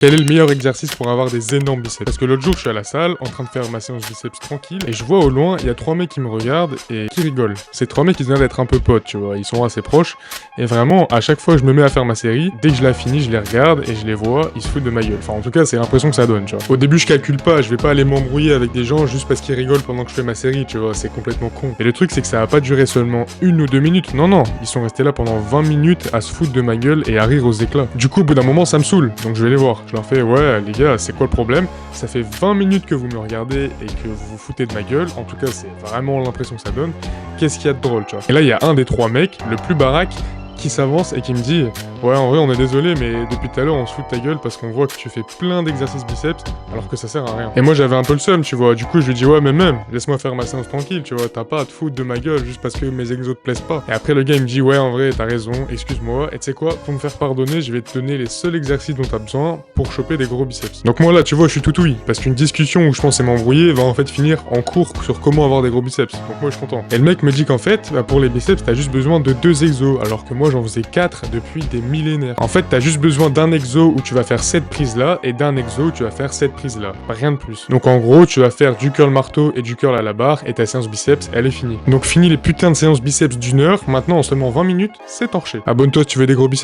Quel est le meilleur exercice pour avoir des énormes biceps? Parce que l'autre jour, je suis à la salle, en train de faire ma séance biceps tranquille, et je vois au loin, il y a 3 mecs qui me regardent et qui rigolent. Ces 3 mecs, ils ont l'air d'être un peu potes, tu vois, ils sont assez proches, et vraiment, à chaque fois que je me mets à faire ma série, dès que je la finis, je les regarde et je les vois, ils se foutent de ma gueule. Enfin, en tout cas, c'est l'impression que ça donne, tu vois. Au début, je calcule pas, je vais pas aller m'embrouiller avec des gens juste parce qu'ils rigolent pendant que je fais ma série, tu vois, c'est complètement con. Et le truc, c'est que ça a pas duré seulement 1 ou 2 minutes, non, non, ils sont restés là pendant 20 minutes à se foutre de ma gueule et à rire aux éclats. Du coup, au bout d'un moment, ça me saoule, donc je vais les voir. Je leur fais, ouais, les gars, c'est quoi le problème? Ça fait 20 minutes que vous me regardez et que vous vous foutez de ma gueule, en tout cas, c'est vraiment l'impression que ça donne. Qu'est-ce qu'il y a de drôle, tu vois? Et là, il y a un des 3 mecs, le plus baraque, qui s'avance et qui me dit ouais, en vrai on est désolé, mais depuis tout à l'heure on se fout de ta gueule parce qu'on voit que tu fais plein d'exercices biceps alors que ça sert à rien. Et moi j'avais un peu le seum, tu vois, du coup je lui dis ouais, mais même laisse-moi faire ma séance tranquille, tu vois, t'as pas à te foutre de ma gueule juste parce que mes exos te plaisent pas. Et après le gars il me dit ouais, en vrai t'as raison, excuse-moi, et tu sais quoi, pour me faire pardonner, je vais te donner les seuls exercices dont t'as besoin pour choper des gros biceps. Donc moi là tu vois, je suis tout oui, parce qu'une discussion où je pensais m'embrouiller va en fait finir en cours sur comment avoir des gros biceps. Donc moi je suis content. Et le mec me dit qu'en fait, bah, pour les biceps t'as juste besoin de 2 exos, alors que moi j'en faisais 4 depuis des millénaires. En fait, t'as juste besoin d'un exo où tu vas faire cette prise là et d'un exo où tu vas faire cette prise là. Rien de plus. Donc en gros, tu vas faire du curl marteau et du curl à la barre et ta séance biceps, elle est finie. Donc fini les putains de séances biceps d'1 heure, maintenant en seulement 20 minutes, c'est torché. Abonne-toi si tu veux des gros biceps.